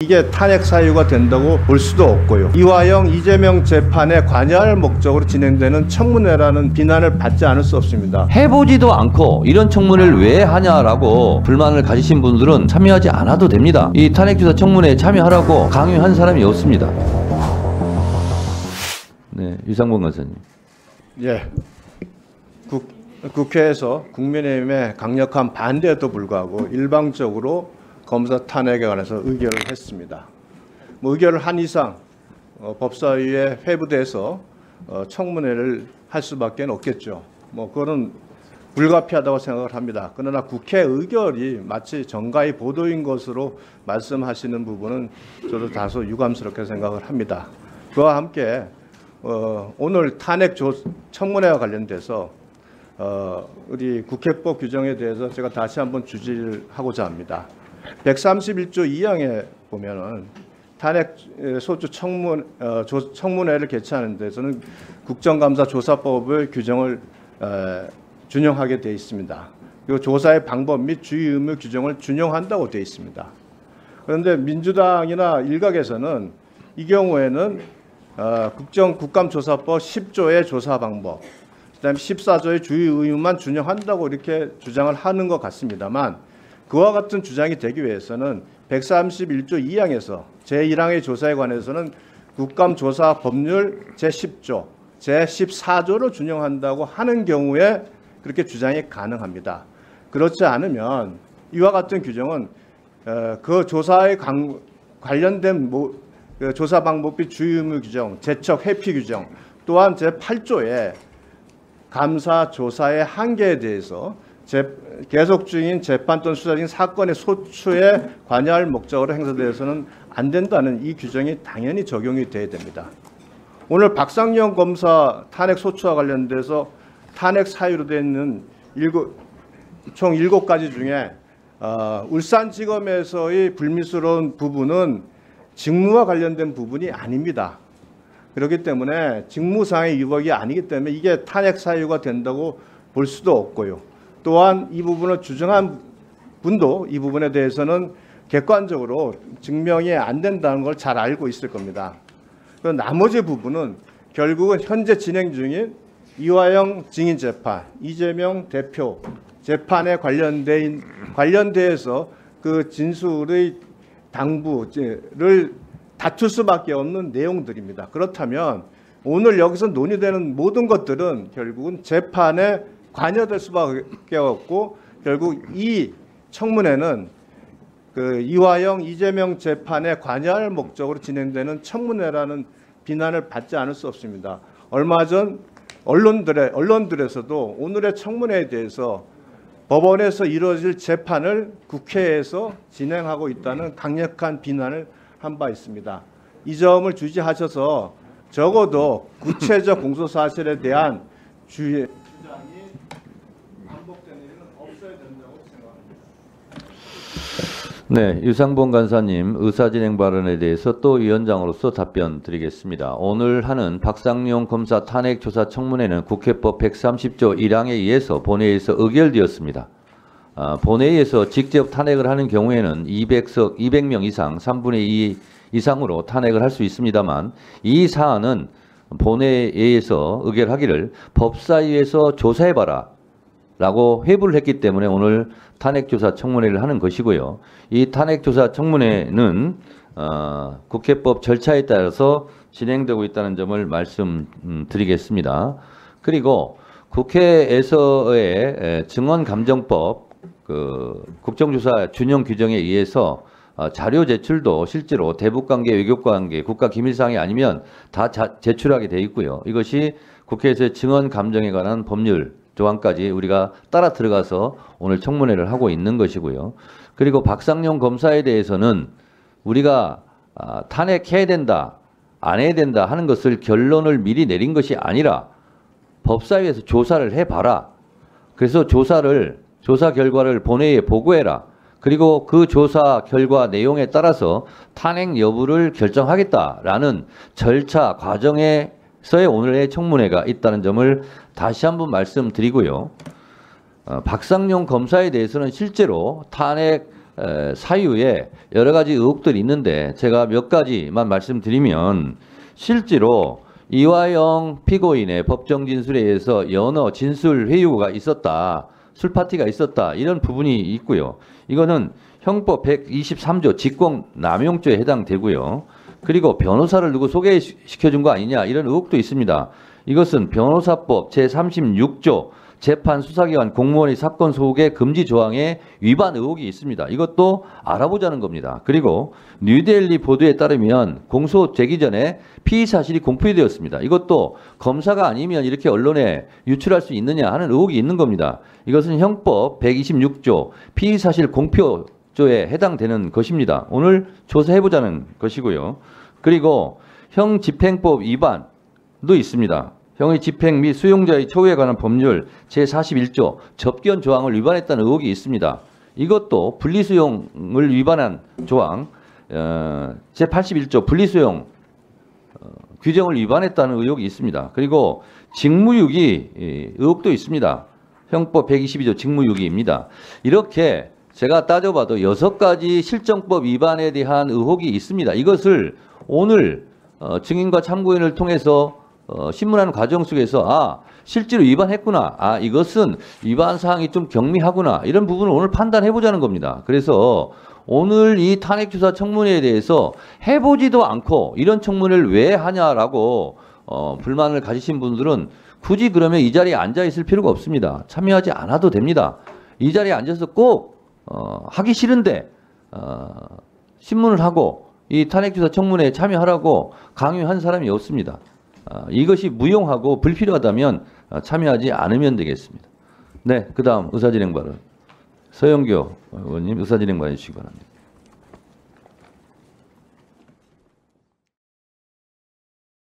이게 탄핵 사유가 된다고 볼 수도 없고요. 이화영, 이재명 재판에 관여할 목적으로 진행되는 청문회라는 비난을 받지 않을 수 없습니다. 해보지도 않고 이런 청문회를 왜 하냐라고 불만을 가지신 분들은 참여하지 않아도 됩니다. 이 탄핵조사 청문회에 참여하라고 강요한 사람이 없습니다. 네, 유상범 간사님. 예, 국회에서 국민의힘의 강력한 반대에도 불구하고 일방적으로 검사 탄핵에 관해서 의결을 했습니다. 의결을 한 이상 법사위에 회부돼서 청문회를 할 수밖에 없겠죠. 그거는 불가피하다고 생각을 합니다. 그러나 국회 의결이 마치 정가의 보도인 것으로 말씀하시는 부분은 저도 다소 유감스럽게 생각을 합니다. 그와 함께 오늘 탄핵 청문회와 관련돼서 우리 국회법 규정에 대해서 제가 다시 한번 주지를 하고자 합니다. 131조 2항에 보면은 탄핵 소추 청문회를 개최하는 데서는 국정감사조사법의 규정을 준용하게 되어 있습니다. 그리고 조사의 방법 및 주의 의무 규정을 준용한다고 되어 있습니다. 그런데 민주당이나 일각에서는 이 경우에는 국감조사법 10조의 조사 방법, 그다음에 14조의 주의 의무만 준용한다고 이렇게 주장을 하는 것 같습니다만, 그와 같은 주장이 되기 위해서는 131조 2항에서 제1항의 조사에 관해서는 국감조사 법률 제10조, 제14조를 준용한다고 하는 경우에 그렇게 주장이 가능합니다. 그렇지 않으면 이와 같은 규정은 그 조사에 관련된 조사 방법 및 주의 의무 규정, 제척 회피 규정, 또한 제8조의 감사 조사의 한계에 대해서 계속 중인 재판 또는 수사 중인 사건의 소추에 관여할 목적으로 행사되어서는 안 된다는 이 규정이 당연히 적용이 돼야 됩니다. 오늘 박상영 검사 탄핵 소추와 관련돼서 탄핵 사유로 되어 있는 총 7가지 중에 울산지검에서의 불미스러운 부분은 직무와 관련된 부분이 아닙니다. 그렇기 때문에 직무상의 위법이 아니기 때문에 이게 탄핵 사유가 된다고 볼 수도 없고요. 또한 이 부분을 주장한 분도 이 부분에 대해서는 객관적으로 증명이 안 된다는 걸 잘 알고 있을 겁니다. 나머지 부분은 결국은 현재 진행 중인 이화영 증인 재판, 이재명 대표 재판에 관련돼서 그 진술의 당부를 다툴 수밖에 없는 내용들입니다. 그렇다면 오늘 여기서 논의되는 모든 것들은 결국은 재판에 관여될 수밖에 없고, 결국 이 청문회는 그 이화영, 이재명 재판에 관여할 목적으로 진행되는 청문회라는 비난을 받지 않을 수 없습니다. 얼마 전 언론들에서도 오늘의 청문회에 대해서 법원에서 이루어질 재판을 국회에서 진행하고 있다는 강력한 비난을 한 바 있습니다. 이 점을 주지하셔서 적어도 구체적 공소 사실에 대한 주장이 반복되는 일은 없어야 된다고 생각합니다. 네, 유상범 간사님 의사진행 발언에 대해서 또 위원장으로서 답변 드리겠습니다. 오늘 하는 박상용 검사 탄핵조사 청문회는 국회법 130조 1항에 의해서 본회의에서 의결되었습니다. 본회의에서 직접 탄핵을 하는 경우에는 200명 이상 3분의 2 이상으로 탄핵을 할 수 있습니다만, 이 사안은 본회의에서 의결하기를 법사위에서 조사해봐라 라고 회부를 했기 때문에 오늘 탄핵조사 청문회를 하는 것이고요. 이 탄핵조사 청문회는 국회법 절차에 따라서 진행되고 있다는 점을 말씀드리겠습니다. 그리고 국회에서의 증언감정법 국정조사 준용 규정에 의해서 자료 제출도 실제로 대북관계, 외교관계, 국가기밀사항이 아니면 다 제출하게 돼 있고요. 이것이 국회에서의 증언감정에 관한 법률 조항까지 우리가 따라 들어가서 오늘 청문회를 하고 있는 것이고요. 그리고 박상용 검사에 대해서는 우리가 탄핵해야 된다, 안 해야 된다 하는 것을 결론을 미리 내린 것이 아니라 법사위에서 조사를 해봐라. 그래서 조사 결과를 본회의에 보고해라. 그리고 그 조사 결과 내용에 따라서 탄핵 여부를 결정하겠다라는 절차 과정에서의 오늘의 청문회가 있다는 점을 다시 한번 말씀드리고요. 박상용 검사에 대해서는 실제로 탄핵 사유에 여러 가지 의혹들이 있는데 제가 몇 가지만 말씀드리면 실제로 이화영 피고인의 법정 진술에 의해서 연어 진술 회유가 있었다. 술 파티가 있었다. 이런 부분이 있고요. 이거는 형법 123조 직권남용죄에 해당되고요. 그리고 변호사를 누구 소개시켜준 거 아니냐 이런 의혹도 있습니다. 이것은 변호사법 제36조 재판 수사기관 공무원의 사건 소개 금지 조항에 위반 의혹이 있습니다. 이것도 알아보자는 겁니다. 그리고 뉴델리 보도에 따르면 공소 제기 전에 피의 사실이 공표되었습니다. 이것도 검사가 아니면 이렇게 언론에 유출할 수 있느냐 하는 의혹이 있는 겁니다. 이것은 형법 126조 피의 사실 공표조에 해당되는 것입니다. 오늘 조사해보자는 것이고요. 그리고 형집행법 위반도 있습니다. 형의 집행 및 수용자의 처우에 관한 법률 제41조 접견 조항을 위반했다는 의혹이 있습니다. 이것도 분리수용을 위반한 조항 제81조 분리수용 규정을 위반했다는 의혹이 있습니다. 그리고 직무유기 의혹도 있습니다. 형법 122조 직무유기입니다. 이렇게 제가 따져봐도 6가지 실정법 위반에 대한 의혹이 있습니다. 이것을 오늘 증인과 참고인을 통해서 신문하는 과정 속에서 실제로 위반했구나. 이것은 위반 사항이 좀 경미하구나. 이런 부분을 오늘 판단해보자는 겁니다. 그래서 오늘 이 탄핵주사 청문회에 대해서 해보지도 않고 이런 청문회를 왜 하냐라고 불만을 가지신 분들은 굳이 그러면 이 자리에 앉아있을 필요가 없습니다. 참여하지 않아도 됩니다. 이 자리에 앉아서 꼭 하기 싫은데 신문을 하고 이 탄핵주사 청문회에 참여하라고 강요한 사람이 없습니다. 이것이 무용하고 불필요하다면 참여하지 않으면 되겠습니다. 네, 그 다음 의사진행 발언. 서영교 의원님 의사진행 발언 해주시기 바랍니다.